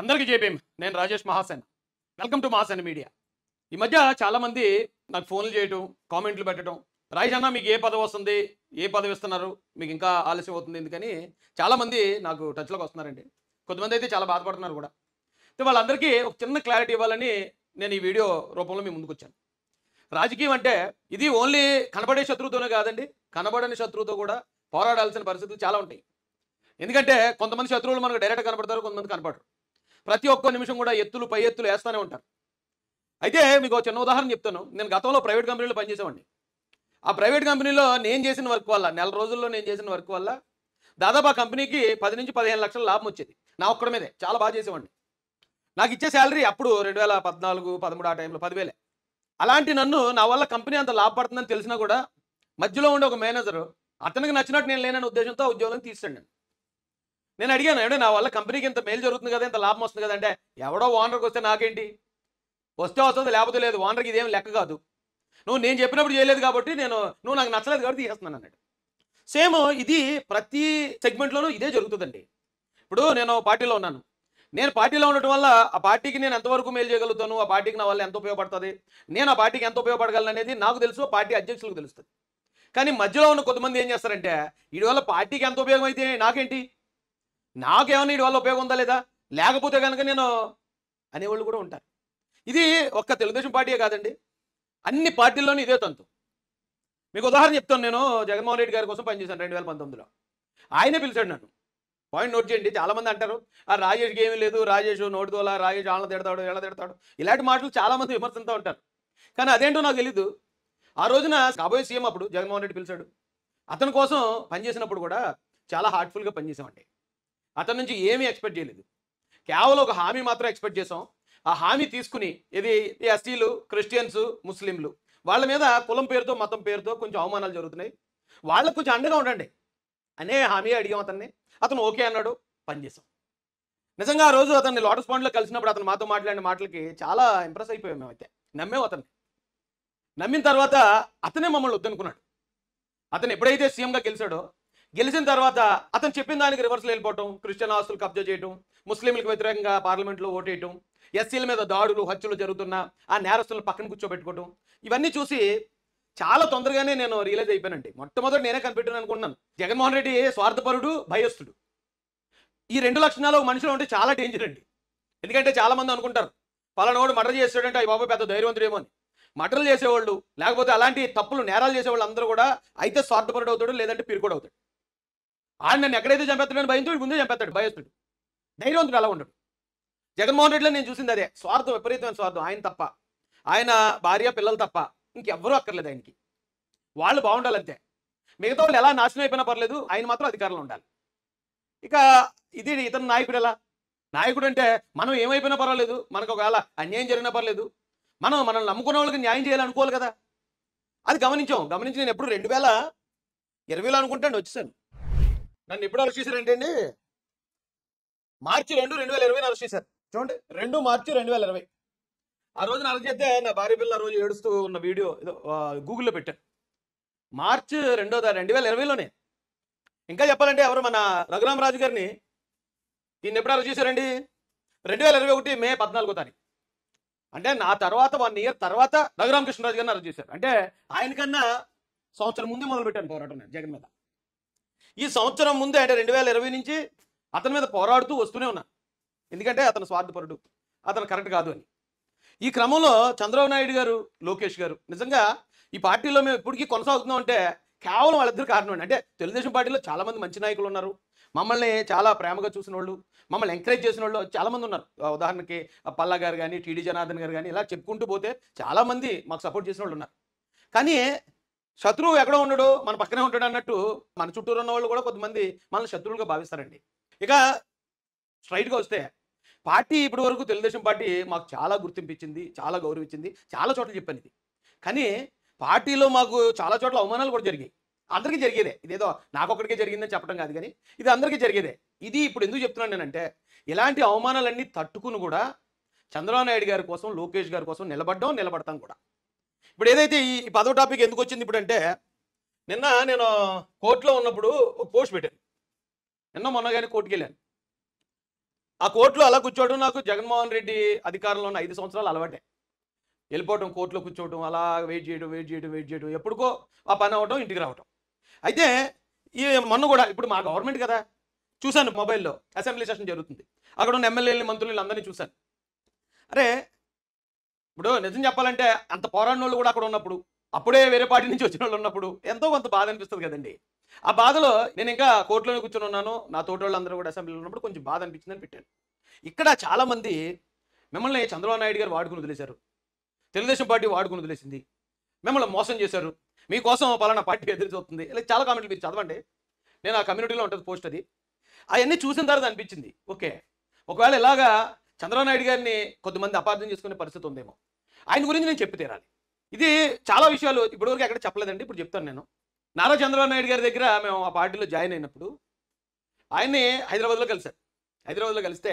అందరికీ జేబీఎం. నేను Rajesh Mahasen. Welcome to Mahasen media. ఈ మధ్య చాలామంది నాకు ఫోన్లు చేయటం, కామెంట్లు పెట్టడం, రాజేష్ అన్న మీకు ఏ పదవి వస్తుంది, ఏ పదవి ఇస్తున్నారు, మీకు ఇంకా ఆలస్యం అవుతుంది ఎందుకని చాలామంది నాకు టచ్లోకి వస్తున్నారండి. కొంతమంది అయితే చాలా బాధపడుతున్నారు కూడా. అయితే వాళ్ళందరికీ ఒక చిన్న క్లారిటీ ఇవ్వాలని నేను ఈ వీడియో రూపంలో మీ ముందుకు వచ్చాను. రాజకీయం అంటే ఇది ఓన్లీ కనబడే శత్రువుతోనే కాదండి, కనబడని శత్రువుతో కూడా పోరాడాల్సిన పరిస్థితులు చాలా ఉంటాయి. ఎందుకంటే కొంతమంది శత్రువులు మనకు డైరెక్ట్ కనపడతారు, కొంతమంది కనపడరు. ప్రతి ఒక్క నిమిషం కూడా ఎత్తులు పై ఎత్తులు వేస్తూనే ఉంటారు. అయితే మీకు ఒక చిన్న ఉదాహరణ చెప్తాను. నేను గతంలో ప్రైవేట్ కంపెనీలో పనిచేసేవాడిని. ఆ ప్రైవేట్ కంపెనీలో నేను చేసిన వర్క్ వల్ల, నెల రోజుల్లో నేను చేసిన వర్క్ వల్ల దాదాపు ఆ కంపెనీకి 10 నుంచి 15 లక్షల లాభం వచ్చేది. నా ఒక్కడి మీదే చాలా బాగా చేసేవాడిని. నాకు ఇచ్చే శాలరీ అప్పుడు 2014, 13 ఆ టైంలో 10,000. అలాంటి నన్ను నా వల్ల కంపెనీ అంత లాభపడుతుందని తెలిసినా కూడా మధ్యలో ఉండే ఒక మేనేజరు అతనికి నచ్చినట్టు నేను లేననే ఉద్దేశంతో ఆ ఉద్యోగం తీసాడు. నేను అడిగాను, ఏమంటే నా వల్ల కంపెనీకి ఇంత మేలు జరుగుతుంది కదా, ఇంత లాభం వస్తుంది కదా అంటే, ఎవడో ఓనర్కి వస్తే నాకేంటి, వస్తే వస్తుంది లేకపోతే లేదు, ఓనర్కి ఇదేం లెక్క కాదు, నువ్వు నేను చెప్పినప్పుడు చేయలేదు కాబట్టి నువ్వు నాకు నచ్చలేదు కాబట్టి తీసేస్తున్నాను అన్నాడు. సేమ్ ఇది ప్రతి సెగ్మెంట్లోనూ ఇదే జరుగుతుందండి. ఇప్పుడు నేను పార్టీలో ఉన్నాను. నేను పార్టీలో ఉండటం వల్ల ఆ పార్టీకి నేను ఎంతవరకు మేలు చేయగలుగుతాను, ఆ పార్టీకి నా వల్ల ఎంత ఉపయోగపడుతుంది, నేను ఆ పార్టీకి ఎంత ఉపయోగపడగలను అనేది నాకు తెలుసు, పార్టీ అధ్యక్షులకు తెలుస్తుంది. కానీ మధ్యలో ఉన్న కొంతమంది ఏం చేస్తారంటే, వీడి వల్ల పార్టీకి ఎంత ఉపయోగం అయితే నాకేంటి, నాకేమన్నా వీడి వల్ల ఉపయోగం ఉందా లేదా, లేకపోతే కనుక నేను అనేవాళ్ళు కూడా ఉంటారు. ఇది ఒక్క తెలుగుదేశం పార్టీయే కాదండి, అన్ని పార్టీల్లోనూ ఇదే తంతు. మీకు ఉదాహరణ చెప్తాను. నేను జగన్మోహన్ రెడ్డి గారి కోసం పనిచేశాను 2019లో. ఆయనే పిలిచాడు నన్ను. పాయింట్ నోట్ చేయండి. చాలామంది అంటారు, ఆ రాజేష్కి ఏమీ లేదు, రాజేష్ నోటితోలా, రాజేష్ వాళ్ళని తిడతాడు, ఎలా తిడతాడు, ఇలాంటి మాటలు చాలామంది విమర్శిస్తూ ఉంటారు. కానీ అదేంటో నాకు తెలీదు. ఆ రోజున కాబోయే సీఎం అప్పుడు జగన్మోహన్ రెడ్డి పిలిచాడు. అతని కోసం పనిచేసినప్పుడు కూడా చాలా హార్ట్ఫుల్గా పనిచేసామండి. అతని నుంచి ఏమీ ఎక్స్పెక్ట్ చేయలేదు. కేవలం ఒక హామీ మాత్రం ఎక్స్పెక్ట్ చేసాం. ఆ హామీ తీసుకుని ఇది ఎస్టీలు, క్రిస్టియన్స్, ముస్లింలు వాళ్ళ మీద కులం పేరుతో, మతం పేరుతో కొంచెం అవమానాలు జరుగుతున్నాయి, వాళ్ళకు కొంచెం అండగా ఉండండి అనే హామీ అడిగాం అతన్ని. అతను ఓకే అన్నాడు, పనిచేసాం. నిజంగా ఆ రోజు అతన్ని లోటస్ పాండ్లో కలిసినప్పుడు అతను మాతో మాట్లాడిన మాటలకి చాలా ఇంప్రెస్ అయిపోయాం. మేమైతే నమ్మాం అతన్ని. నమ్మిన తర్వాత అతనే మమ్మల్ని వద్దనుకున్నాడు. అతను ఎప్పుడైతే సీఎంగా గెలిచిన తర్వాత అతను చెప్పిన దానికి రివర్స్లో వెళ్ళిపోవటం, క్రిస్టియన్ ఆస్తులు కబ్జా చేయటం, ముస్లింలకు వ్యతిరేకంగా పార్లమెంట్లో ఓటేయటం, ఎస్సీల మీద దాడులు, హత్యలు జరుగుతున్న ఆ నేరస్తులను పక్కన కూర్చోబెట్టుకోవటం, ఇవన్నీ చూసి చాలా తొందరగానే నేను రియలైజ్ అయిపోయానండి. మొట్టమొదటి నేనే కనిపెట్టాను అనుకున్నాను, జగన్మోహన్ రెడ్డి స్వార్థపరుడు, భయస్థుడు. ఈ 2 లక్షణాలు ఒక మనిషిలో ఉంటే చాలా డేంజర్ అండి. ఎందుకంటే చాలామంది అనుకుంటారు, పలానోడు మర్డర్ చేస్తాడంటే అయ్యి బాబు పెద్ద ధైర్యవంతుడేమో అని. మర్డర్లు చేసేవాళ్ళు, లేకపోతే అలాంటి తప్పులు, నేరాలు చేసేవాళ్ళు అందరూ కూడా అయితే స్వార్థపరుడు అవుతాడు, లేదంటే పిరుకోడు అవుతాడు. ఆయన నన్ను ఎక్కడైతే చంపేస్తాడని భయంతో ముందే చంపేస్తాడు, భయస్తుడు. ధైర్యవంతుడు అలా ఉండడు. జగన్మోహన్ రెడ్డిలో నేను చూసింది అదే, స్వార్థం, విపరీతమైన స్వార్థం. ఆయన తప్ప, ఆయన భార్య పిల్లలు తప్ప ఇంకెవ్వరూ అక్కర్లేదు ఆయనకి. వాళ్ళు బాగుండాలంతే, మిగతా వాళ్ళు ఎలా నాశనం అయిపోయినా పర్లేదు, ఆయన మాత్రం అధికారంలో ఉండాలి. ఇక ఇది ఇతను నాయకుడు. ఎలా నాయకుడు అంటే, మనం ఏమైపోయినా పర్వాలేదు, మనకు ఒకవేళ అన్యాయం జరిగినా పర్లేదు, మనల్ని నమ్ముకున్న వాళ్ళకి న్యాయం చేయాలనుకోవాలి కదా. అది గమనించి నేను ఎప్పుడు 2020లో అనుకుంటాను వచ్చేసాను. నన్ను ఎప్పుడు అరెస్ట్ చేశారంటే అండి, మార్చి 2, 2020 అరెస్ట్ చేశారు. చూడండి, 2 మార్చి 2020. ఆ రోజున అరెస్ట్ చేస్తే నా భార్య పిల్లల రోజు ఏడుస్తూ ఉన్న వీడియో ఏదో గూగుల్లో పెట్టాను. మార్చి 2, 2020లోనే. ఇంకా చెప్పాలంటే ఎవరు, మన రఘురామరాజు గారిని దీన్ని ఎప్పుడు అరెస్ట్ చేశారండి, 2021 మే 14వ తారీఖు. అంటే నా తర్వాత 1 ఇయర్ తర్వాత రఘురామకృష్ణరాజు గారిని అరెస్ట్ చేశారు. అంటే ఆయనకన్నా సంవత్సరం ముందే మొదలుపెట్టాను పోరాటం నేను జగన్ మీద. ఈ సంవత్సరం ముందే అంటే 2020 నుంచి అతని మీద పోరాడుతూ వస్తూనే ఉన్నాను. ఎందుకంటే అతను స్వార్థపరుడు, అతను కరెక్ట్ కాదు అని. ఈ క్రమంలో చంద్రబాబు నాయుడు గారు, లోకేష్ గారు, నిజంగా ఈ పార్టీలో మేము ఇప్పటికీ కొనసాగుతున్నాం అంటే కేవలం వాళ్ళిద్దరు కారణం. అంటే తెలుగుదేశం పార్టీలో చాలామంది మంచి నాయకులు ఉన్నారు, మమ్మల్ని చాలా ప్రేమగా చూసిన వాళ్ళు, మమ్మల్ని ఎంకరేజ్ చేసిన వాళ్ళు చాలామంది ఉన్నారు. ఉదాహరణకి పల్లా గారు కానీ, టీడీ జనార్దన్ గారు కానీ, ఇలా చెప్పుకుంటూ పోతే చాలామంది మాకు సపోర్ట్ చేసిన వాళ్ళు ఉన్నారు. కానీ శత్రువు ఎక్కడో ఉండడు, మన పక్కనే ఉంటాడు అన్నట్టు మన చుట్టూరు ఉన్న వాళ్ళు కూడా కొంతమంది మనల్ని శత్రువులుగా భావిస్తారండి. ఇక స్ట్రైట్గా వస్తే, పార్టీ ఇప్పటి వరకు తెలుగుదేశం పార్టీ మాకు చాలా గుర్తింపు ఇచ్చింది, చాలా గౌరవించింది, చాలా చోట్ల చెప్పాను ఇది. కానీ పార్టీలో మాకు చాలా చోట్ల అవమానాలు కూడా జరిగాయి. అందరికీ జరిగేదే, ఇదేదో నాకొక్కడికే జరిగిందని చెప్పడం కాదు, కానీ ఇది అందరికీ జరిగేదే. ఇది ఇప్పుడు ఎందుకు చెప్తున్నాను నేనంటే, ఇలాంటి అవమానాలన్నీ తట్టుకుని కూడా చంద్రబాబు నాయుడు గారి కోసం, లోకేష్ గారి కోసం నిలబడతాం కూడా. ఇప్పుడు ఏదైతే ఈ 10వ టాపిక్ ఎందుకు వచ్చింది ఇప్పుడు అంటే, నిన్న నేను కోర్టులో ఉన్నప్పుడు ఒక పోస్ట్ పెట్టాను. నిన్న మొన్న కానీ కోర్టుకి వెళ్ళాను. ఆ కోర్టులో అలా కూర్చోవడం నాకు జగన్మోహన్ రెడ్డి అధికారంలో ఉన్న 5 సంవత్సరాలు అలవాటే. వెళ్ళిపోవటం, కోర్టులో కూర్చోవటం, అలా వెయిట్ చేయడం ఎప్పుడుకో ఆ పని అవ్వటం, ఇంటికి రావటం. అయితే ఈ మొన్న కూడా ఇప్పుడు మా గవర్నమెంట్ కదా, చూశాను మొబైల్‌లో అసెంబ్లీ సెషన్ జరుగుతుంది. అక్కడ ఉన్న ఎమ్మెల్యేలని, మంత్రులని అందరినీ చూశాను. అరే! ఇప్పుడు నిజం చెప్పాలంటే అంత పోరాడినోళ్ళు కూడా అక్కడ ఉన్నప్పుడు, అప్పుడే వేరే పార్టీ నుంచి వచ్చినోళ్ళు ఉన్నప్పుడు ఎంతో కొంత బాధ అనిపిస్తది కదండీ! ఆ బాధలో నేను ఇంకా కోర్టులోనే కూర్చొని ఉన్నాను. నా తోటోళ్ళందరూ కూడా అసెంబ్లీలో ఉన్నప్పుడు కొంచెం బాధ అనిపించిందని పెట్టాను. ఇక్కడ చాలామంది మిమ్మల్ని చంద్రబాబు నాయుడు గారు వాడుకొని వదిలేశారు. తెలుగుదేశం పార్టీ వాడుకొని వదిలేసింది. మిమ్మల్ని మోసం చేశారు. మీకోసం పలానా పార్టీ ఎదురు చూస్తుంది. ఇలా చాలా కామెంట్లు మీరు చదవండి. నేను ఆ కమ్యూనిటీలో ఉంటుంది పోస్ట్ అది. అవన్నీ చూసిన తర్వాత అనిపించింది. ఓకే. ఒకవేళ ఇలాగా చంద్రబాబు నాయుడు గారిని కొంతమంది అపార్థం చేసుకునే పరిస్థితి ఉందేమో. ఆయన గురించి నేను చెప్పి తీరాలి. ఇది చాలా విషయాలు ఇప్పటివరకు ఎక్కడ చెప్పలేదండి. ఇప్పుడు చెప్తాను నేను. నారా చంద్రబాబు నాయుడు గారి దగ్గర మేము ఆ పార్టీలో జాయిన్ అయినప్పుడు ఆయన్ని హైదరాబాద్లో కలిశారు. హైదరాబాద్లో కలిస్తే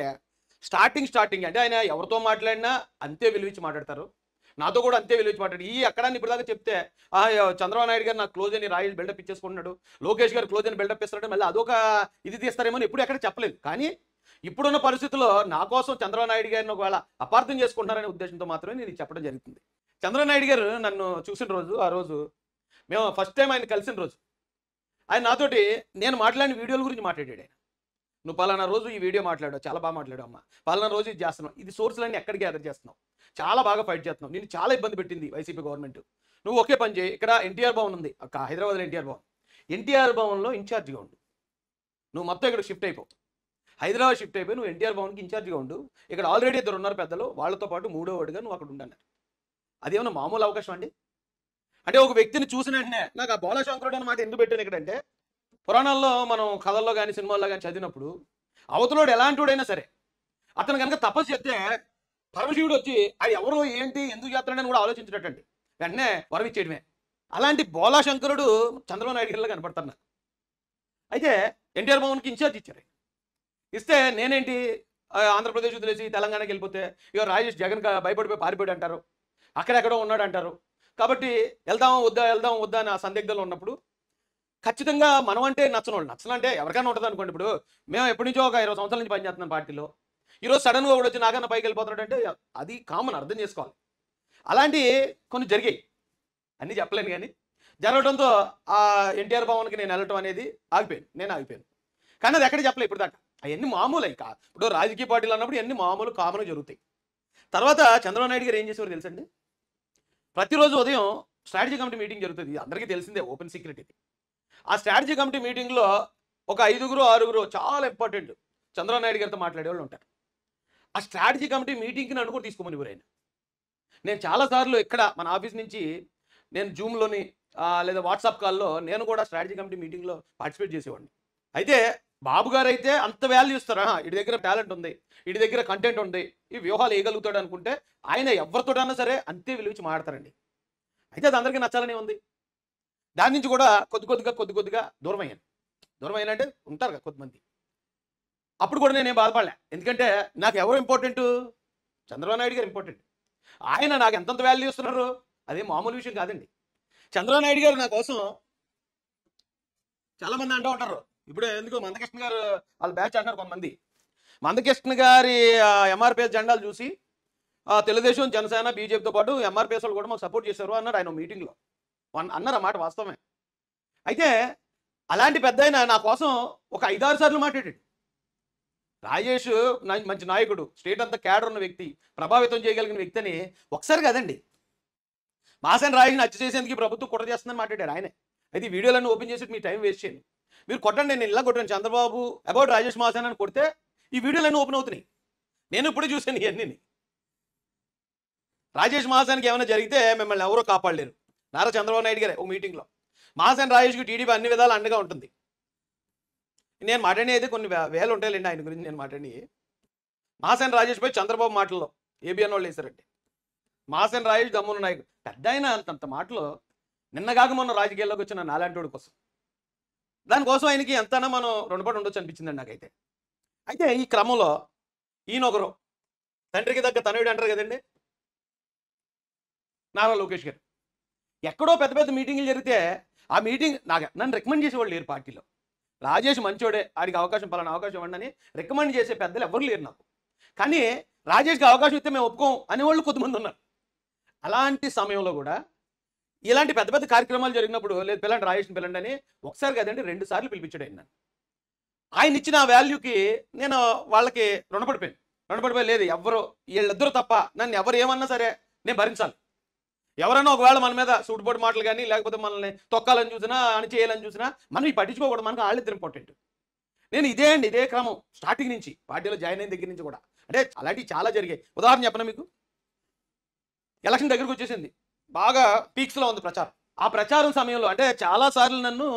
స్టార్టింగ్ అంటే ఆయన ఎవరితో మాట్లాడినా అంతే విలువించి మాట్లాడతారు. నాతో కూడా అంతే విలువించి మాట్లాడు. ఈ అక్కడాన్ని ఇప్పటిదాకా చెప్తే చంద్రబాబు నాయుడు గారు నాకు క్లోజ్ అని రాయల్ బిల్డప్ ఇచ్చేసుకుంటున్నాడు, లోకేష్ గారు క్లోజ్ అని బిల్డప్ ఇస్తున్నాడు, మళ్ళీ అదొక ఇది తీస్తారేమో అని ఎప్పుడు ఎక్కడ చెప్పలేదు. కానీ ఇప్పుడున్న పరిస్థితుల్లో నా కోసం చంద్రబాబు నాయుడు గారిని ఒకవేళ అపార్థం చేసుకుంటారనే ఉద్దేశంతో మాత్రమే నేను చెప్పడం జరుగుతుంది. చంద్రబాబు నాయుడు గారు నన్ను చూసిన రోజు, ఆ రోజు మేము ఫస్ట్ టైం ఆయన కలిసిన రోజు, ఆయన నాతోటి నేను మాట్లాడిన వీడియోల గురించి మాట్లాడాడు ఆయన. నువ్వు పలానా రోజు ఈ వీడియో మాట్లాడావు, చాలా బాగా మాట్లాడావు అమ్మా, పలానా రోజు ఇది చేస్తున్నావు, ఇది సోర్సులన్నీ ఎక్కడ గ్యాదర్ చేస్తున్నావు, చాలా బాగా ఫైట్ చేస్తున్నావు, నేను చాలా ఇబ్బంది పెట్టింది వైసీపీ గవర్నమెంట్, నువ్వు ఒకే పని చేయి, ఇక్కడ ఎన్టీఆర్ భవన్ ఉంది, హైదరాబాద్లో ఎన్టీఆర్ భవన్లో ఇన్ఛార్జిగా ఉండు, నువ్వు మొత్తం ఇక్కడ షిఫ్ట్ అయిపో, హైదరాబాద్ షిఫ్ట్ అయిపోయి నువ్వు ఎన్టీఆర్ భవన్కి ఇన్ఛార్జిగా ఉండు, ఇక్కడ ఆల్రెడీ ఇద్దరు ఉన్నారు పెద్దలు, వాళ్ళతో పాటు మూడో వాడిగా నువ్వు అక్కడ ఉండన్నారు. అదేమన్నా మామూలు అవకాశం అండి? అంటే ఒక వ్యక్తిని చూసిన వెంటనే నాకు ఆ బోళశంకరుడు అన్నమాట ఎందుకు పెట్టాను ఇక్కడంటే, పురాణాల్లో మనం కథల్లో కానీ సినిమాల్లో కానీ చదివినప్పుడు అవతలోడు ఎలాంటివాడైనా సరే అతను కనుక తపస్సు చేస్తే పరమశివుడు వచ్చి అది ఎవరు ఏంటి ఎందుకు చేస్తున్నాడని కూడా ఆలోచించేటట్టండి, వెంటనే వరం ఇచ్చేయడమే. అలాంటి బోళాశంకరుడు చంద్రబాబు నాయుడు గారిలో కనపడుతున్నా. అయితే ఎన్టీఆర్ భవన్కి ఇన్ఛార్జ్ ఇచ్చారు. ఇస్తే నేనేంటి ఆంధ్రప్రదేశ్ వదిలేసి తెలంగాణకి వెళ్ళిపోతే ఇక రాజేష్ జగన్ భయపడిపోయి పారిపోయాడు అంటారు, అక్కడెక్కడో ఉన్నాడు అంటారు. కాబట్టి వెళ్దాం వద్దా అని ఆ సందిగ్ధంలో ఉన్నప్పుడు ఖచ్చితంగా మనం అంటే నచ్చనంటే ఎవరికైనా ఉంటుంది అనుకోండి. ఇప్పుడు మేము ఎప్పటి నుంచో ఒక 20 సంవత్సరాల నుంచి పనిచేస్తున్నాం పార్టీలో, ఈరోజు సడన్గా కూడా వచ్చి నాకన్నా పైకి వెళ్ళిపోతున్నాడు అంటే అది కామన్, అర్థం చేసుకోవాలి. అలాంటి కొన్ని జరిగాయి, అన్నీ చెప్పలేను కానీ జరగడంతో ఆ ఎన్టీఆర్ భవన్కి నేను వెళ్ళటం అనేది ఆగిపోయాను. కానీ అది ఎక్కడ చెప్పలేదు ఇప్పుడు దాకా. అవన్నీ మామూలు. ఇంకా ఇప్పుడు రాజకీయ పార్టీలు అన్నప్పుడు ఇవన్నీ మామూలు కామన్గా జరుగుతాయి. తర్వాత చంద్రబాబు నాయుడు గారు ఏం చేసేవారు తెలుసండి, ప్రతిరోజు ఉదయం స్ట్రాటజీ కమిటీ మీటింగ్ జరుగుతుంది, అందరికీ తెలిసిందే, ఓపెన్ సీక్రెట్ ఇది. ఆ స్ట్రాటజీ కమిటీ మీటింగ్లో ఒక 5-6 చాలా ఇంపార్టెంట్ చంద్రబాబు నాయుడు గారితో మాట్లాడే వాళ్ళు ఉంటారు. ఆ స్ట్రాటజీ కమిటీ మీటింగ్కి నన్ను కూడా తీసుకోమని ఎవరైనా. నేను చాలాసార్లు ఇక్కడ మన ఆఫీస్ నుంచి నేను జూమ్లోని లేదా వాట్సాప్ కాల్లో నేను కూడా స్ట్రాటజీ కమిటీ మీటింగ్లో పార్టిసిపేట్ చేసేవాడిని. అయితే బాబు గారు అయితే అంత వాల్యూ ఇస్తారా, వీడి దగ్గర టాలెంట్ ఉంది, వీడి దగ్గర కంటెంట్ ఉంది, ఈ వ్యూహాలు వేయగలుగుతాడు అనుకుంటే ఆయన ఎవరితోటన్నా సరే అంతే విలువించి మాట్లాడతారండి. అయితే అది అందరికీ నచ్చాలనే ఉంది. దాని నుంచి కూడా కొద్దిగా దూరం అంటే ఉంటారు కదా కొంతమంది. అప్పుడు కూడా నేనేం బాధపడలే, ఎందుకంటే నాకు ఎవరు ఇంపార్టెంట్, చంద్రబాబు నాయుడు గారు ఇంపార్టెంట్. ఆయన నాకు ఎంతంత వాల్యూ ఇస్తున్నారు, అదే మామూలు విషయం కాదండి. చంద్రబాబు నాయుడు గారు నా కోసం చాలామంది అంటూ ఉంటారు. ఇప్పుడు ఎందుకు మందకృష్ణ గారు వాళ్ళ బ్యాచ్ అంటున్నారు కొంతమంది, మందకృష్ణ గారి ఎంఆర్పిఎస్ జెండాలు చూసి తెలుగుదేశం, జనసేన, బీజేపీతో పాటు ఎంఆర్పిఎస్ వాళ్ళు కూడా మాకు సపోర్ట్ చేశారు అన్నారు ఆయన మీటింగ్లో. అన్నారు అన్నమాట, వాస్తవమే. అయితే అలాంటి పెద్ద ఆయన నా కోసం ఒక 5-6 సార్లు మాట్లాడాడు. రాజేష్ మంచి నాయకుడు, స్టేట్ అంతా క్యాడర్ ఉన్న వ్యక్తి, ప్రభావితం చేయగలిగిన వ్యక్తి అని ఒకసారి కదండి, మాసేన రాజేష్ని హత్య చేసేందుకు ప్రభుత్వం కుట్ర చేస్తుందని మాట్లాడారు ఆయనే. అయితే ఈ వీడియోలన్నీ ఓపెన్ చేసి మీ టైం వేస్ట్ చేయండి, మీరు కొట్టండి, నేను ఇలా కొట్టాను చంద్రబాబు అబౌట్ రాజేష్ మాసేన అని కొడితే ఈ వీడియోలన్నీ ఓపెన్ అవుతున్నాయి. నేను ఇప్పుడే చూశాను ఇవన్నీ. రాజేష్ మాసేనకి ఏమైనా జరిగితే మిమ్మల్ని ఎవరో కాపాడలేరు. నారా చంద్రబాబు నాయుడు గారే ఒక మీటింగ్లో మాసేన రాజేష్కి టీడీపీ అన్ని విధాలు అండగా ఉంటుంది. నేను మాట్లాడి అయితే కొన్ని వేలు ఉంటాయిలేండి ఆయన గురించి నేను మాట్లాడి. మాసేన రాజేష్ పై చంద్రబాబు మాటల్లో ఏబిఎన్ వాళ్ళు వేశారండి. మాసేన రాజేష్ దమ్మున్న నాయకుడు, పెద్ద ఆయన అంతంత మాటలు నిన్నగాక మొన్న రాజకీయాల్లోకి వచ్చిన నాలాంటి కోసం, దానికోసం ఆయనకి ఎంతైనా మనం రుణపడి ఉండొచ్చు అనిపించిందండి నాకైతే. అయితే ఈ క్రమంలో ఈయనొకరు తండ్రికి తగ్గ తనయుడు అంటారు కదండి, నారా లోకేష్ గారు. ఎక్కడో పెద్ద మీటింగ్లు జరిగితే ఆ మీటింగ్ నన్ను రికమెండ్ చేసేవాళ్ళు లేరు పార్టీలో. రాజేష్ మంచోడే, ఆడికి అవకాశం పలానా అవకాశం ఇవ్వండి అని రికమెండ్ చేసే పెద్దలు ఎవరు లేరు నాకు. కానీ రాజేష్కి అవకాశం ఇస్తే మేము ఒప్పుకోం అనేవాళ్ళు కొంతమంది ఉన్నారు. అలాంటి సమయంలో కూడా ఇలాంటి పెద్ద పెద్ద కార్యక్రమాలు జరిగినప్పుడు లేదు పిల్లండి రాజేష్ని పిల్లండి అని ఒకసారి కదండి 2 సార్లు పిలిపించాడు ఆయన. ఆయన ఇచ్చిన ఆ వాల్యూకి నేను వాళ్ళకి రుణపడిపోయి లేదు ఎవరు వీళ్ళిద్దరూ తప్ప నన్ను ఎవరు ఏమన్నా సరే నేను భరించాలి. ఎవరైనా ఒకవేళ మన మీద సూటుపోటు మాటలు కానీ లేకపోతే మనల్ని తొక్కాలని చూసినా అని చేయాలని చూసినా మనం ఈ పట్టించుకోకూడదు. మనకు వాళ్ళిద్దరు ఇంపార్టెంట్. నేను ఇదే క్రమం స్టార్టింగ్ నుంచి పార్టీలో జాయిన్ అయిన దగ్గర నుంచి కూడా అంటే అలాంటివి చాలా జరిగాయి. ఉదాహరణ చెప్పనా మీకు, ఎలక్షన్ దగ్గరకు వచ్చేసింది, బాగా పీక్స్లో ఉంది ప్రచారం. ఆ ప్రచారం సమయంలో అంటే చాలాసార్లు నన్ను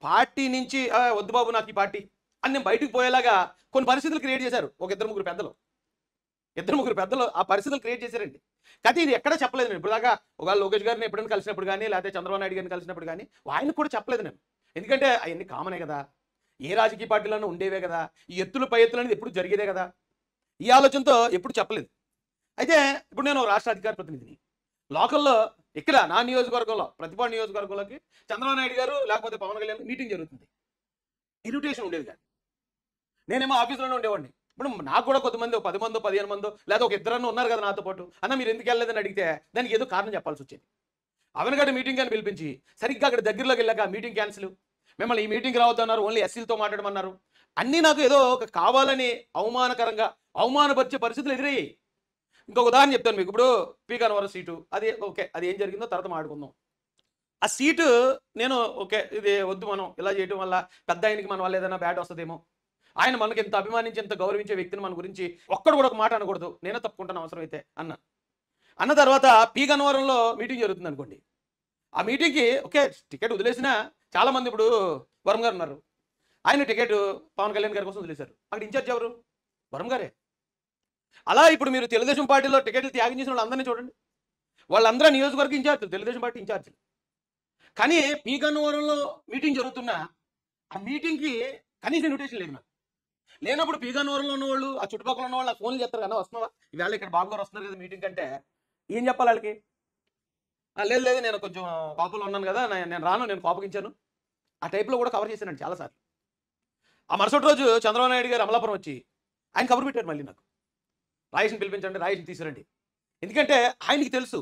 పార్టీ నుంచి వద్దు బాబు నాకు ఈ పార్టీ అని నేను బయటకు పోయేలాగా కొన్ని పరిస్థితులు క్రియేట్ చేశారు. ఒక ఇద్దరు ముగ్గురు పెద్దలు ఆ పరిస్థితులు క్రియేట్ చేశారండి. కానీ ఇది ఎక్కడ చెప్పలేదు నేను ఇప్పుడు దాకా. ఒకవేళ లోకేష్ గారిని ఎప్పుడైనా కలిసినప్పుడు కానీ లేకపోతే చంద్రబాబు నాయుడు గారిని కలిసినప్పుడు కానీ ఆయనకు కూడా చెప్పలేదు నేను. ఎందుకంటే అవన్నీ కామనే కదా, ఏ రాజకీయ పార్టీలోనూ ఉండేవే కదా, ఈ ఎత్తులు పై ఎత్తులు అనేది ఎప్పుడు జరిగేదే కదా. ఈ ఆలోచనతో ఎప్పుడు చెప్పలేదు. అయితే ఇప్పుడు నేను రాష్ట్ర అధికార ప్రతినిధిని, లోకల్లో ఇక్కడ నా నియోజకవర్గంలో ప్రతిపాడు నియోజకవర్గంలోకి చంద్రబాబు నాయుడు గారు లేకపోతే పవన్ కళ్యాణ్ మీటింగ్ జరుగుతుంది. ఇన్విటేషన్ ఉండేది కాదు, నేనేమో ఆఫీసులోనే ఉండేవాడిని. ఇప్పుడు నాకు కూడా కొంతమంది 10 మందో 15 మందో లేదా ఒక ఇద్దరన్నా ఉన్నారు కదా నాతో పాటు, అన్న మీరు ఎందుకు వెళ్ళలేదని అడిగితే దానికి ఏదో కారణం చెప్పాల్సి వచ్చేది. అవనగడ్డ మీటింగ్ అని పిలిపించి సరిగ్గా అక్కడ దగ్గరలోకి వెళ్ళాక మీటింగ్ క్యాన్సిల్, మిమ్మల్ని ఈ మీటింగ్ రావద్దన్నారు, ఓన్లీ ఎస్సీలతో మాట్లాడమన్నారు. అన్నీ నాకు ఏదో ఒక కావాలని అవమానకరంగా అవమానపరిచే పరిస్థితులు ఎదురయ్యాయి. ఇంకొక ఉదాహరణ చెప్తాను మీకు. ఇప్పుడు పీ గన్నవరం సీటు అది ఓకే, అది ఏం జరిగిందో తర్వాత మాట్లాడుకుందాం. ఆ సీటు నేను ఓకే ఇది వద్దు, మనం ఇలా చేయడం వల్ల పెద్ద ఆయనకి మన వల్ల ఏదైనా బ్యాడ్ వస్తుందేమో, ఆయన మనకి ఎంత అభిమానించి ఎంత గౌరవించే వ్యక్తిని మన గురించి ఒక్కడు కూడా ఒక మాట అనకూడదు, నేనే తప్పుకుంటాను అవసరం అయితే అన్న తర్వాత పీ గన్నవరంలో మీటింగ్ జరుగుతుంది అనుకోండి. ఆ మీటింగ్కి ఓకే టికెట్ వదిలేసినా చాలామంది ఇప్పుడు వరం గారు ఉన్నారు, ఆయన టికెట్ పవన్ కళ్యాణ్ గారి కోసం వదిలేశారు. అక్కడ ఇన్ఛార్జ్ ఎవరు? వరం గారే. అలా ఇప్పుడు మీరు తెలుగుదేశం పార్టీలో టికెట్లు త్యాగం చేసిన వాళ్ళందరినీ చూడండి, వాళ్ళందరూ నియోజకవర్గ ఇన్ఛార్జీలు, తెలుగుదేశం పార్టీ ఇన్ఛార్జీలు. కానీ పీ గన్నవరంలో మీటింగ్ జరుగుతున్నా ఆ మీటింగ్కి కనీసం ఇన్విటేషన్ లేదు. లేనప్పుడు పీ గన్నవరంలో ఉన్న వాళ్ళు ఆ చుట్టుపక్కల ఉన్న వాళ్ళు ఫోన్లు చేస్తారు కదా, వస్తున్నావా ఈవేళ ఇక్కడ బాబు గారు వస్తున్నారు కదా మీటింగ్ అంటే ఏం చెప్పాలి వాళ్ళకి? లేదు నేను కొంచెం కోపంలో ఉన్నాను కదా, నేను రాను, నేను కోపగించాను. ఆ టైప్లో కూడా కవర్ చేశానండి చాలాసార్లు. ఆ మరుసటి రోజు చంద్రబాబు నాయుడు గారు అమలాపురం వచ్చి ఆయన కబురు పెట్టారు మళ్ళీ నాకు, రాజేష్ని పిలిపించండి, రాజేష్ని తీసుకురండి. ఎందుకంటే ఆయనకి తెలుసు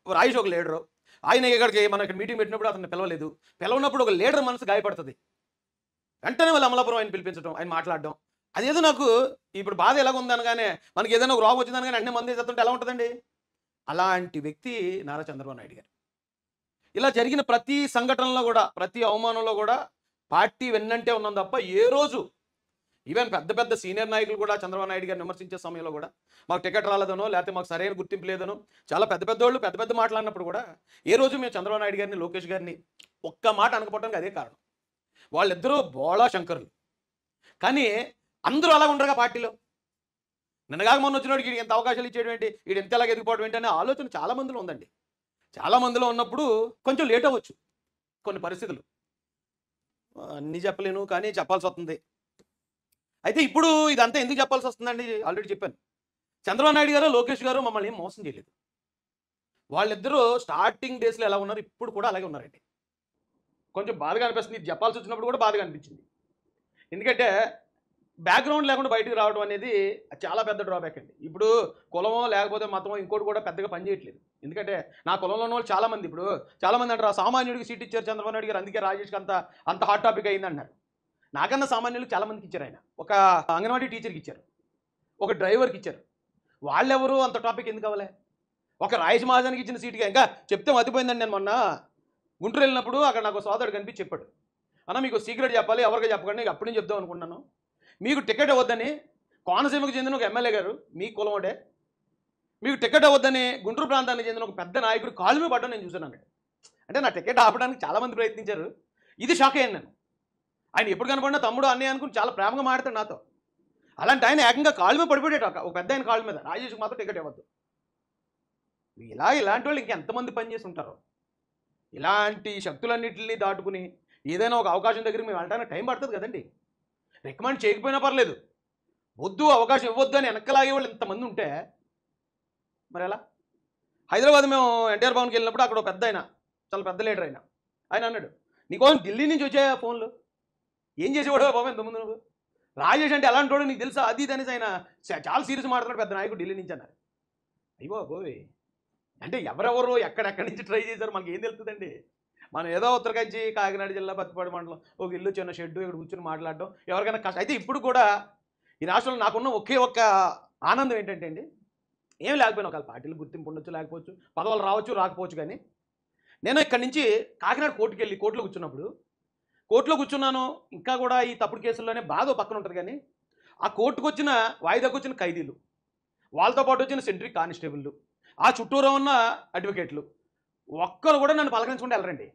రాజేష్ ఒక లీడరు, ఆయన ఇక్కడికి మనం ఇక్కడ మీటింగ్ పెట్టినప్పుడు అతన్ని పిలవలేదు, పిలవనప్పుడు ఒక లీడర్ మనసు గాయపడుతుంది. వెంటనే వాళ్ళు అమలాపురం ఆయన పిలిపించడం, ఆయన మాట్లాడడం, అదేదో నాకు ఇప్పుడు బాధ ఎలాగ ఉందనగానే మనకి ఏదైనా ఒక రోగం వచ్చిందనగానే అన్ని మంది చేస్తుంటే ఎలా ఉంటుందండి? అలాంటి వ్యక్తి నారా చంద్రబాబు నాయుడు గారు. ఇలా జరిగిన ప్రతి సంఘటనలో కూడా ప్రతి అవమానంలో కూడా పార్టీ వెన్నంటే ఉన్నాం తప్ప ఏ రోజు ఈవెన్ పెద్ద పెద్ద సీనియర్ నాయకులు కూడా చంద్రబాబు నాయుడు గారిని విమర్శించే సమయంలో కూడా మాకు టికెట్ రాలేదనో లేకపోతే మాకు సరైన గుర్తింపు లేదనో చాలా పెద్ద పెద్ద మాట్లాడినప్పుడు కూడా ఏ రోజు మేము చంద్రబాబు నాయుడు గారిని లోకేష్ గారిని ఒక్క మాట అనకపోవడానికి అదే కారణం. వాళ్ళిద్దరూ బోళా శంకరులు. కానీ అందరూ అలా ఉండరుగా పార్టీలో. నిన్నగాక మొన్న వచ్చినోడికి వీడికి ఎంత అవకాశాలు ఇచ్చేయడం ఏంటి, వీడు ఎంత ఎలాగ ఎదిగిపోవడం ఏంటి అనే ఆలోచన చాలా మందిలో ఉందండి. చాలా మందిలో ఉన్నప్పుడు కొంచెం లేట్ అవ్వచ్చు కొన్ని పరిస్థితులు, అన్నీ చెప్పలేను కానీ చెప్పాల్సి వస్తుంది. అయితే ఇప్పుడు ఇదంతా ఎందుకు చెప్పాల్సి వస్తుందండి? ఆల్రెడీ చెప్పాను, చంద్రబాబు నాయుడు గారు లోకేష్ గారు మమ్మల్ని ఏం మోసం చేయలేదు. వాళ్ళిద్దరూ స్టార్టింగ్ డేస్లో ఎలా ఉన్నారు ఇప్పుడు కూడా అలాగే ఉన్నారండి. కొంచెం బాధగా అనిపిస్తుంది, ఇది చెప్పాల్సి వచ్చినప్పుడు కూడా బాధగా అనిపించింది. ఎందుకంటే బ్యాక్గ్రౌండ్ లేకుండా బయటకు రావడం అనేది చాలా పెద్ద డ్రాబ్యాక్ అండి. ఇప్పుడు కులమో లేకపోతే మతమో ఇంకోటి కూడా పెద్దగా పనిచేయట్లేదు. ఎందుకంటే నా కులంలో ఉన్న వాళ్ళు చాలామంది ఇప్పుడు చాలామంది అంటారు సామాన్యుడికి సీట్ ఇచ్చారు చంద్రబాబు నాయుడు గారు, అందుకే రాజేష్కి అంత హాట్ టాపిక్ అయింది అన్నారు. నాకన్నా సామాన్యులకు చాలామందికి ఇచ్చారు. ఆయన ఒక అంగన్వాడీ టీచర్కి ఇచ్చారు, ఒక డ్రైవర్కి ఇచ్చారు. వాళ్ళెవరు అంత టాపిక్ ఎందుకు అవ్వలే? ఒక రాయేష్ మహాజన్కి ఇచ్చిన సీట్గా ఇంకా చెప్తే మతిపోయిందండి. నేను మొన్న గుంటూరు వెళ్ళినప్పుడు అక్కడ నాకు సోదరుడు కనిపించి చెప్పాడు, అన్న మీకు సీక్రెట్ చెప్పాలి, ఎవరికి చెప్పకండి, అప్పుడు నేను చెప్దాం అనుకుంటున్నాను. మీకు టికెట్ అవ్వద్దని కోనసీమకు చెందిన ఒక ఎమ్మెల్యే గారు మీ కులమోడే మీకు టికెట్ అవ్వద్దని గుంటూరు ప్రాంతానికి చెందిన ఒక పెద్ద నాయకుడు కాలు మీద పడ్డం నేను చూశాను. అంటే నా టికెట్ ఆపడానికి చాలామంది ప్రయత్నించారు. ఇది షాక్ అయ్యాను నేను. ఆయన ఎప్పుడు కనపడినా తమ్ముడు అన్నయ్య అనుకుని చాలా ప్రేమగా మాట్లాడతాడు నాతో. అలాంటి ఆయన ఏకంగా కాలు మీద పడిపోయాడు, ఒక పెద్ద ఆయన కాళ్ళ మీద, రాజేష్కి మాత్రం టికెట్ ఇవ్వద్దు. ఇలాంటి వాళ్ళు ఇంకెంతమంది పనిచేసి ఉంటారో. ఇలాంటి శక్తులన్నింటినీ దాటుకుని ఏదైనా ఒక అవకాశం దగ్గరికి మేము వెళ్ళడానికి టైం పడుతుంది కదండి. రికమెండ్ చేయకపోయినా పర్లేదు, వద్దు అవకాశం ఇవ్వద్దు అని వెనక్కలాగే వాళ్ళు ఇంతమంది ఉంటే మరి ఎలా? హైదరాబాద్ మేము ఎన్టీఆర్ భవన్కి వెళ్ళినప్పుడు అక్కడ పెద్ద ఆయన, చాలా పెద్ద లీడర్ ఆయన అన్నాడు, నీకోసం ఢిల్లీ నుంచి వచ్చాయా ఫోన్లు, ఏం చేసేవాడు బాబు ఇంతకుముందు నువ్వు? రాజేష్ అంటే ఎలాంటి వాడు నీకు తెలుసా? అది ఇది అనేసి ఆయన చాలా సీరియస్ మాట్లాడుతున్నాడు, పెద్ద నాయకుడు ఢిల్లీ నుంచి అన్నారు. అయ్యో బాబోయ్, అంటే ఎవరెవరు ఎక్కడెక్కడి నుంచి ట్రై చేశారు మనకి ఏం తెలుస్తుందండి? మనం ఏదో ఉత్తరకాంచి కాకినాడ జిల్లా పత్తిపాడు మండలం ఒక ఇల్లు చిన్న షెడ్డు ఇక్కడ కూర్చొని మాట్లాడడం ఎవరికైనా కష్టం అయితే. ఇప్పుడు కూడా ఈ రాష్ట్రంలో నాకున్న ఒకే ఒక్క ఆనందం ఏంటంటే అండి, ఏం లేకపోయినా ఒకవేళ పార్టీలు గుర్తింపు ఉండొచ్చు, లేకపోవచ్చు, పదవులు రావచ్చు రాకపోవచ్చు, కానీ నేను ఇక్కడి నుంచి కాకినాడ కోర్టుకి వెళ్ళి కోర్టులో కూర్చున్నప్పుడు, కోర్టులో కూర్చున్నాను, ఇంకా కూడా ఈ తప్పుడు కేసుల్లోనే బాధ పక్కన ఉంటుంది, కానీ ఆ కోర్టుకు వచ్చిన వాయిదాకు వచ్చిన ఖైదీలు, వాళ్ళతో పాటు వచ్చిన సెంట్రీ కానిస్టేబుళ్ళు, ఆ చుట్టూరా ఉన్న అడ్వకేట్లు ఒక్కరు కూడా నన్ను పలకరించుకుంటూ వెళ్ళరండి.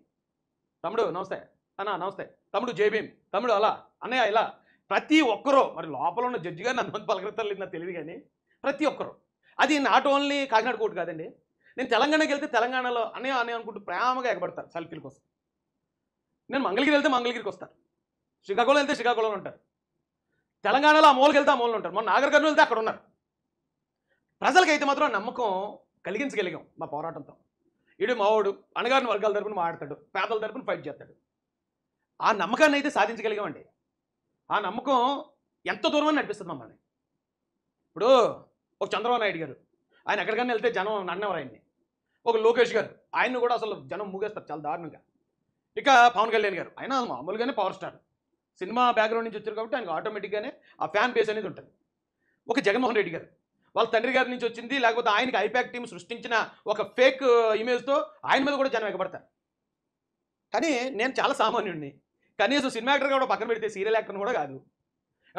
తమ్ముడు నమస్తే, అన్న నమస్తే, తమ్ముడు జైభీం, తమ్ముడు అలా, అన్నయ్య ఇలా, ప్రతి ఒక్కరూ. మరి లోపల ఉన్న జడ్జి గారు నన్ను మంది పలకరిస్తారు లేదు నాకు తెలియదు, కానీ ప్రతి ఒక్కరు. అది నాట్ ఓన్లీ కాకినాడ కోర్టు కాదండి, నేను తెలంగాణకి వెళ్తే తెలంగాణలో అన్నయ్య అన్నయ్య అనుకుంటూ ప్రేమగా ఎగబడతారు సెల్ఫీల కోసం. నేను మంగళగిరి వెళ్తే మంగళగిరికి వస్తారు, శ్రీకాకుళం వెళ్తే శ్రీకాకుళంలో ఉంటారు, తెలంగాణలో ఆ మూలకి వెళ్తే ఆ మూలలో ఉంటారు, మన నాగర్ కర్నూలు వెళ్తే అక్కడ ఉన్నారు. ప్రజలకైతే మాత్రం నమ్మకం కలిగించగలిగాం మా పోరాటంతో. ఇడు మావాడు అణగారిన వర్గాల తరపున మాట్లాడతాడు, పేదల తరపున ఫైట్ చేస్తాడు. ఆ నమ్మకాన్ని అయితే సాధించగలిగామండి. ఆ నమ్మకం ఎంత దూరం అని నడిపిస్తుంది మమ్మల్ని. ఇప్పుడు ఒక చంద్రబాబు నాయుడు గారు, ఆయన ఎక్కడికైనా వెళ్తే జనం నన్నెవరు ఆయన్ని. ఒక లోకేష్ గారు, ఆయన్ని కూడా అసలు జనం మూగేస్తారు చాలా దారుణంగా. ఇక పవన్ కళ్యాణ్ గారు, ఆయన మామూలుగానే పవర్ స్టార్, సినిమా బ్యాక్గ్రౌండ్ నుంచి వచ్చారు కాబట్టి ఆయనకు ఆటోమేటిక్గానే ఆ ఫ్యాన్ బేస్ అనేది ఉంటుంది. ఒక జగన్మోహన్ రెడ్డి గారు, వాళ్ళ తండ్రి గారి నుంచి వచ్చింది, లేకపోతే ఆయనకి ఐపాక్ టీం సృష్టించిన ఒక ఫేక్ ఇమేజ్తో ఆయన మీద కూడా జనం ఎగబడతారు. కానీ నేను చాలా సామాన్యుడిని, కనీసం సినిమా యాక్టర్ కూడా పక్కన పెడితే సీరియల్ యాక్టర్ని కూడా కాదు.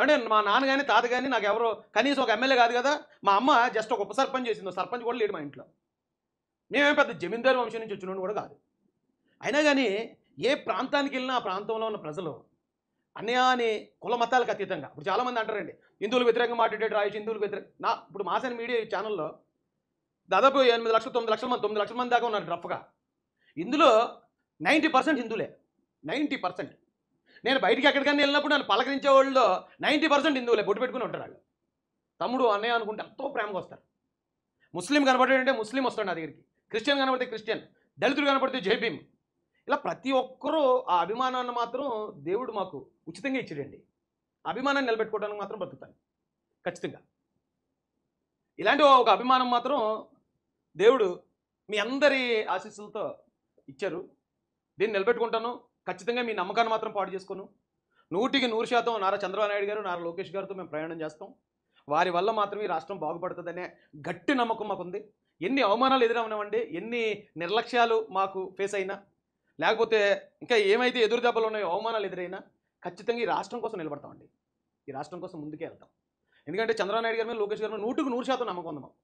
అంటే మా నాన్న కానీ తాత కానీ నాకు ఎవరో కనీసం ఒక ఎమ్మెల్యే కాదు కదా, మా అమ్మ జస్ట్ ఒక ఉప సర్పంచ్ చేసింది, సర్పంచ్ కూడా లేడు మా ఇంట్లో. మేమేం పెద్ద జమీందారు వంశం నుంచి వచ్చిన కూడా కాదు. అయినా కానీ ఏ ప్రాంతానికి వెళ్ళినా ఆ ప్రాంతంలో ఉన్న ప్రజలు అన్నయ్య అని కుల మతాలకు అతీతంగా, ఇప్పుడు చాలామంది అంటారండి హిందువులకు వ్యతిరేకంగా మాట్లాడేట రాయచ్చు, హిందువులకు వ్యతిరేక ఇప్పుడు మాసన్ మీడియా ఛానల్లో దాదాపు 8 లక్షలు 9 లక్షల మంది 9 లక్షల మంది దాకా ఉన్నారు రఫ్గా. ఇందులో 90% హిందువులే, 90%. నేను బయటికి ఎక్కడికైనా వెళ్ళినప్పుడు నన్ను పలకరించే వాళ్ళలో 90% హిందువులే, బొట్టు పెట్టుకుని ఉంటారు వాళ్ళు. తమ్ముడు అన్నయ్య అనుకుంటే ఎంతో ప్రేమగా వస్తారు. ముస్లిం కనబడాడంటే ముస్లిం వస్తాడు నా దగ్గరికి, క్రిస్టియన్ కనబడితే క్రిస్టియన్, దళితుడు కనబడితే జైభీం. ఇలా ప్రతి ఒక్కరూ ఆ అభిమానాన్ని మాత్రం దేవుడు మాకు ఉచితంగా ఇచ్చాడండి. అభిమానాన్ని నిలబెట్టుకోవడానికి మాత్రం బతుకుతాను ఖచ్చితంగా. ఇలాంటి ఒక అభిమానం మాత్రం దేవుడు మీ అందరి ఆశీస్సులతో ఇచ్చారు. దీన్ని నిలబెట్టుకుంటాను ఖచ్చితంగా. మీ నమ్మకాన్ని మాత్రం పాడు చేసుకోను. 100% నారా చంద్రబాబు నాయుడు గారు, నారా లోకేష్ గారితో మేము ప్రయాణం చేస్తాం. వారి వల్ల మాత్రమే ఈ రాష్ట్రం బాగుపడుతుందనే గట్టి నమ్మకం మాకుంది. ఎన్ని అవమానాలు ఎదురవనివ్వండి, ఎన్ని నిర్లక్ష్యాలు మాకు ఫేస్ అయినా, లేకపోతే ఇంకా ఏమైతే ఎదురు దెబ్బలు ఉన్నాయో అవమానాలు ఎదురైనా ఖచ్చితంగా ఈ రాష్ట్రం కోసం నిలబడతామండి. ఈ రాష్ట్రం కోసం ముందుకే వెళ్తాం. ఎందుకంటే చంద్రబాబు నాయుడు గారి మీద, లోకేష్ గారి మీద 100% నమ్మకం ఉంది మాకు.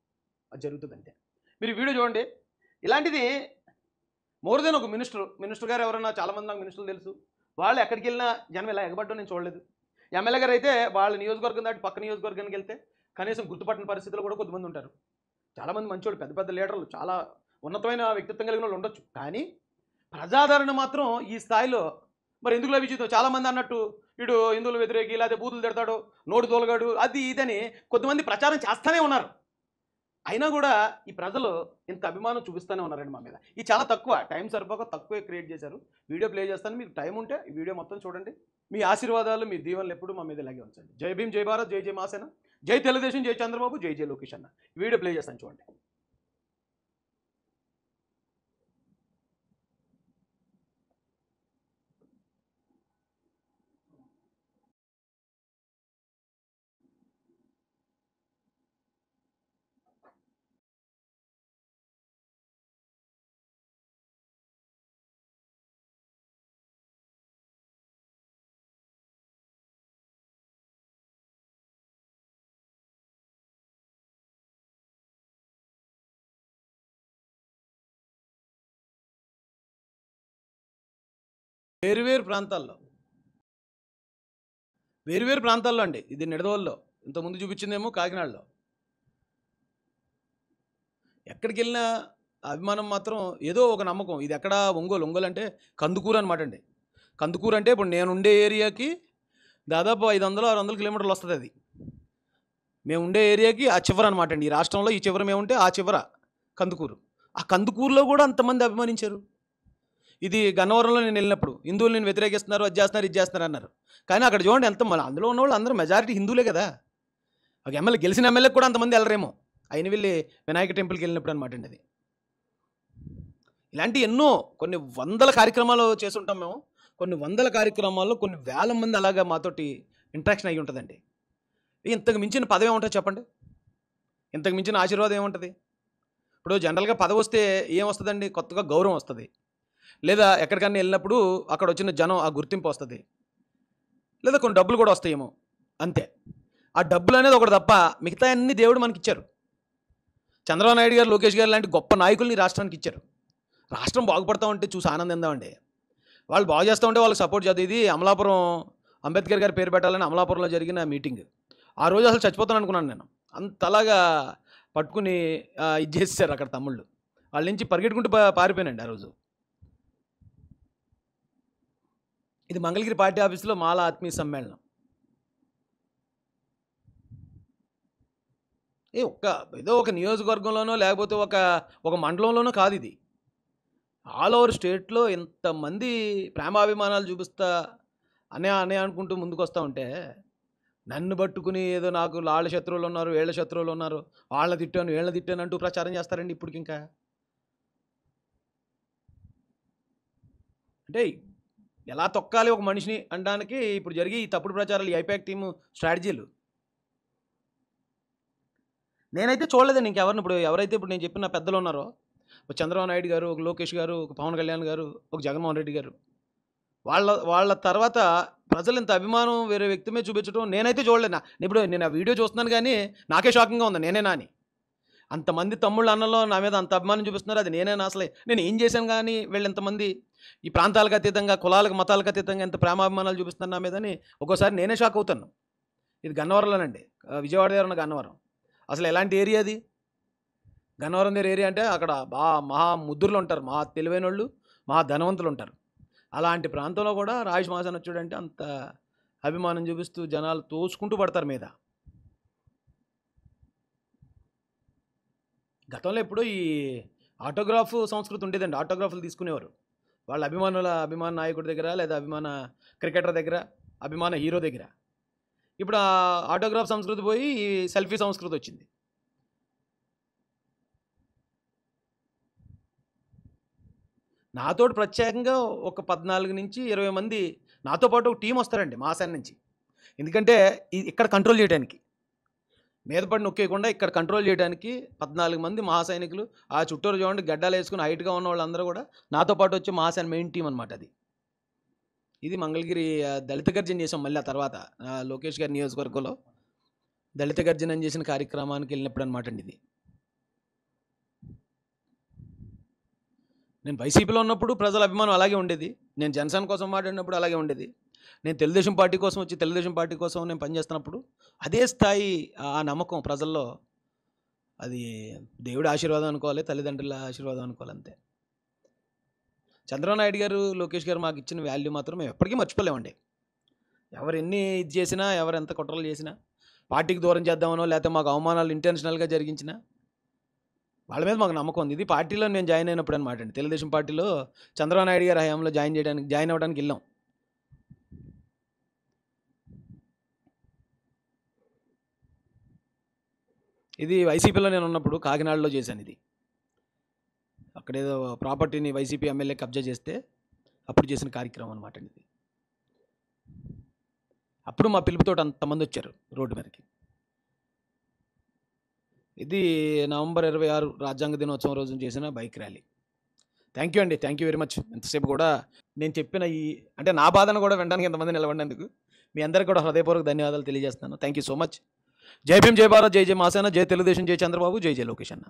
అది జరుగుతుంది అంతే. మీరు ఈ వీడియో చూడండి. ఇలాంటిది మోర్ దెన్ ఒక మినిస్టర్ గారు ఎవరన్నా, చాలామంది నాకు మినిస్టర్లు తెలుసు, వాళ్ళు ఎక్కడికి వెళ్ళినా జనం ఇలా ఎగబడ్డం నేను చూడలేదు. ఎమ్మెల్యే గారు అయితే వాళ్ళ నియోజకవర్గం దాటి పక్క నియోజకవర్గానికి వెళ్తే కనీసం గుర్తుపట్టిన పరిస్థితులు కూడా కొద్దిమంది ఉంటారు. చాలామంది మంచోళ్ళు, పెద్ద పెద్ద లీడర్లు, చాలా ఉన్నతమైన వ్యక్తిత్వం కలిగిన వాళ్ళు ఉండొచ్చు. కానీ ప్రజాదరణ మాత్రం ఈ స్థాయిలో మరి ఎందుకు లభించిందో. చాలామంది అన్నట్టు వీడు హిందువుల వ్యతిరేకి, లేకపోతే బూతులు తిడతాడు, నోటు తోలగాడు, అది ఇదని కొంతమంది ప్రచారం చేస్తూనే ఉన్నారు. అయినా కూడా ఈ ప్రజలు ఇంత అభిమానం చూపిస్తూనే ఉన్నారండి మా మీద. ఇది చాలా తక్కువ టైం, సరిపోక తక్కువే క్రియేట్ చేశారు. వీడియో ప్లే చేస్తాను, మీకు టైం ఉంటే ఈ వీడియో మొత్తం చూడండి. మీ ఆశీర్వాదాలు, మీ దీవెనలు ఎప్పుడు మా మీద ఇలాగే ఉంచండి. జై భీమ్, జై భారత్, జై జై మాసేన, జై తెలుగుదేశం, జై చంద్రబాబు, జై జై లోకేష్ అన్న. వీడియో ప్లే చేస్తాను చూడండి. వేరువేరు ప్రాంతాల్లో అండి. ఇది నిడదవోలులో, ఇంతకుముందు చూపించిందేమో కాకినాడలో. ఎక్కడికి వెళ్ళినా అభిమానం మాత్రం ఏదో ఒక నమ్మకం. ఇది ఎక్కడ ఒంగోలు అంటే కందుకూరు అనమాట అండి. కందుకూరు అంటే ఇప్పుడు నేను ఉండే ఏరియాకి దాదాపు 500-600 కిలోమీటర్లు వస్తుంది. అది మేము ఉండే ఏరియాకి ఆ చివర అనమాట అండి. ఈ రాష్ట్రంలో ఈ చివర మేము ఉంటే ఆ చివర కందుకూరు. ఆ కందుకూరులో కూడా అంతమంది అభిమానించారు. ఇది గన్నవరంలో నేను వెళ్ళినప్పుడు హిందువులు నేను వ్యతిరేకిస్తున్నారు, అది చేస్తున్నారు, ఇది చేస్తున్నారు అన్నారు. కానీ అక్కడ చూడండి ఎంత అందులో ఉన్న వాళ్ళు అందరూ మెజారిటీ హిందువులే కదా. ఒక ఎమ్మెల్యే గెలిచిన ఎమ్మెల్యేకి కూడా అంతమంది వెళ్ళరేమో, అయిన వెళ్ళి వినాయక టెంపుల్కి వెళ్ళినప్పుడు అనమాట అండి అది. ఇలాంటి ఎన్నో కొన్ని వందల కార్యక్రమాలు చేస్తుంటాం మేము. కొన్ని వందల కార్యక్రమాల్లో కొన్ని వేల మంది అలాగా మాతోటి ఇంట్రాక్షన్ అయ్యి ఉంటుందండి. ఇంతకు మించిన పదవి ఏముంటుంది చెప్పండి? ఇంతకు మించిన ఆశీర్వాదం ఏముంటుంది? ఇప్పుడు జనరల్గా పదవి వస్తే ఏమొస్తుందండి? కొత్తగా గౌరవం వస్తుంది, లేదా ఎక్కడికన్నా వెళ్ళినప్పుడు అక్కడ వచ్చిన జనం ఆ గుర్తింపు వస్తుంది, లేదా కొన్ని డబ్బులు కూడా వస్తాయేమో, అంతే. ఆ డబ్బులు అనేది ఒకటి తప్ప మిగతా అన్ని దేవుడు మనకి ఇచ్చారు. చంద్రబాబు నాయుడు గారు, లోకేష్ గారు లాంటి గొప్ప నాయకుల్ని రాష్ట్రానికి ఇచ్చారు. రాష్ట్రం బాగుపడతా ఉంటే చూసి ఆనందిందామండి. వాళ్ళు బాగు చేస్తూ ఉంటే వాళ్ళకి సపోర్ట్ చేద్దాం. ఇది అమలాపురం అంబేద్కర్ గారి పేరు పెట్టాలని అమలాపురంలో జరిగిన మీటింగ్. ఆ రోజు అసలు చచ్చిపోతాను అనుకున్నాను నేను. అంతలాగా పట్టుకుని ఇది చేసేసారు అక్కడ తమ్ముళ్ళు. వాళ్ళ నుంచి పరిగెట్టుకుంటూ పారిపోయానండి ఆ రోజు. ఇది మంగళగిరి పార్టీ ఆఫీసులో మాల ఆత్మీయ సమ్మేళనం. ఏదో ఒక నియోజకవర్గంలోనో లేకపోతే ఒక మండలంలోనో కాదు ఇది. ఆల్ ఓవర్ స్టేట్లో ఇంతమంది ప్రేమాభిమానాలు చూపిస్తా అనే అనుకుంటూ ముందుకు వస్తూ ఉంటే నన్ను పట్టుకుని ఏదో నాకు వాళ్ళ శత్రువులు ఉన్నారు, వీళ్ళ శత్రువులు ఉన్నారు, వాళ్ళని తిట్టాను, వీళ్ళని తిట్టాను అంటూ ప్రచారం చేస్తారండి. ఇప్పటికి ఇంకా అంటే ఎలా తొక్కాలి ఒక మనిషిని అనడానికి ఇప్పుడు జరిగే ఈ తప్పుడు ప్రచారాలు, ఈ ఐపాక్ టీము స్ట్రాటజీలు నేనైతే చూడలేదండి ఇంకెవరిని. ఎవరైతే ఇప్పుడు నేను చెప్పిన పెద్దలు ఉన్నారో, ఒక చంద్రబాబు నాయుడు గారు, ఒక లోకేష్ గారు, ఒక పవన్ కళ్యాణ్ గారు, ఒక జగన్మోహన్ రెడ్డి గారు, వాళ్ళ తర్వాత ప్రజలు ఇంత అభిమానం వేరే వ్యక్తి మీద చూపించడం నేనైతే చూడలేదు. ఇప్పుడు నేను ఆ వీడియో చూస్తున్నాను కానీ నాకే షాకింగ్గా ఉంది. నేనేనా అని అంతమంది తమ్ముళ్ళు అన్నలో నా మీద అంత అభిమానం చూపిస్తున్నారు. అది నేనేనా? అసలే నేను ఏం చేశాను కానీ వీళ్ళు ఎంతమంది ఈ ప్రాంతాలకు అతీతంగా, కులాలకు మతాలకు అతీతంగా ఎంత ప్రేమాభిమానాలు చూపిస్తున్నారు నా మీద అని ఒక్కోసారి నేనే షాక్ అవుతాను. ఇది గన్నవరంలోనండి, విజయవాడ దగ్గర ఉన్న గన్నవరం. అసలు ఎలాంటి ఏరియా అది? గన్నవరం దగ్గర ఏరియా అంటే అక్కడ మహా ముద్దుర్లు ఉంటారు, మహా తెలివైన వాళ్ళు, మహా ధనవంతులు ఉంటారు. అలాంటి ప్రాంతంలో కూడా రాజేష్ మహాసేన వచ్చాడంటే అంత అభిమానం చూపిస్తూ జనాలు తోసుకుంటూ పడతారు మీద. గతంలో ఎప్పుడో ఈ ఆటోగ్రాఫ్ సంస్కృతి ఉండేదండి. ఆటోగ్రాఫ్లు తీసుకునేవారు వాళ్ళ అభిమాన నాయకుడి దగ్గర, లేదా అభిమాన క్రికెటర్ దగ్గర, అభిమాన హీరో దగ్గర. ఇప్పుడు ఆ ఆటోగ్రాఫ్ సంస్కృతి పోయి ఈ సెల్ఫీ సంస్కృతి వచ్చింది. నాతోటి ప్రత్యేకంగా ఒక 14 నుంచి 20 మంది నాతో పాటు ఒక టీం వస్తారండి మహాసేన నుంచి. ఎందుకంటే ఇక్కడ కంట్రోల్ చేయడానికి, మీద పడి నొక్కేయకుండా ఇక్కడ కంట్రోల్ చేయడానికి 14 మంది మహాసైనికులు. ఆ చుట్టూరు చూడండి, గడ్డాలు వేసుకుని హైట్గా ఉన్న వాళ్ళందరూ కూడా నాతో పాటు వచ్చి మహాసేన మెయిన్ టీం అనమాట అది. ఇది మంగళగిరి దళిత గర్జన చేసాం. మళ్ళీ ఆ తర్వాత లోకేష్ గారి నియోజకవర్గంలో దళిత గర్జన చేసిన కార్యక్రమానికి వెళ్ళినప్పుడు అనమాట అండి ఇది. నేను వైసీపీలో ఉన్నప్పుడు ప్రజల అభిమానం అలాగే ఉండేది. నేను జనసేన కోసం మాట్లాడినప్పుడు అలాగే ఉండేది. నేను తెలుగుదేశం పార్టీ కోసం వచ్చి తెలుగుదేశం పార్టీ కోసం నేను పనిచేస్తున్నప్పుడు అదే స్థాయి ఆ నమ్మకం ప్రజల్లో. అది దేవుడి ఆశీర్వాదం అనుకోవాలి, తల్లిదండ్రుల ఆశీర్వాదం అనుకోవాలి, అంతే. చంద్రబాబు నాయుడు గారు, లోకేష్ గారు మాకు ఇచ్చిన వాల్యూ మాత్రం మేము ఎప్పటికీ మర్చిపోలేమండి. ఎవరు ఎన్ని ఇది చేసినా, ఎవరు ఎంత కుట్రలు చేసినా, పార్టీకి దూరం చేద్దామనో లేకపోతే మాకు అవమానాలు ఇంటెన్షనల్గా జరిగించినా వాళ్ళ మీద మాకు నమ్మకం ఉంది. ఇది పార్టీలో నేను జాయిన్ అయినప్పుడు అనమాట అండి. తెలుగుదేశం పార్టీలో చంద్రబాబు నాయుడు గారి హయాంలో జాయిన్ అవ్వడానికి వెళ్ళాం. ఇది వైసీపీలో నేను ఉన్నప్పుడు కాకినాడలో చేశాను. ఇది అక్కడేదో ప్రాపర్టీని వైసీపీ ఎమ్మెల్యే కబ్జా చేస్తే అప్పుడు చేసిన కార్యక్రమం అనమాట అండి ఇది. అప్పుడు మా పిలుపుతోటి అంతమంది వచ్చారు రోడ్డు మీదకి. ఇది నవంబర్ 26 రాజ్యాంగ దినోత్సవం రోజున చేసిన బైక్ ర్యాలీ. థ్యాంక్ యూ అండి, థ్యాంక్ యూ వెరీ మచ్. ఎంతసేపు కూడా నేను చెప్పిన అంటే నా బాధను కూడా వినడానికి ఎంతమంది నిలబడినందుకు మీ అందరికీ కూడా హృదయపూర్వక ధన్యవాదాలు తెలియజేస్తున్నాను. Thank you so much. జై భీమ్, జై భారత్, జై జై మహాసేన, జై తెలుగుదేశం, జై చంద్రబాబు, జై జై లోకేష్ అన్న.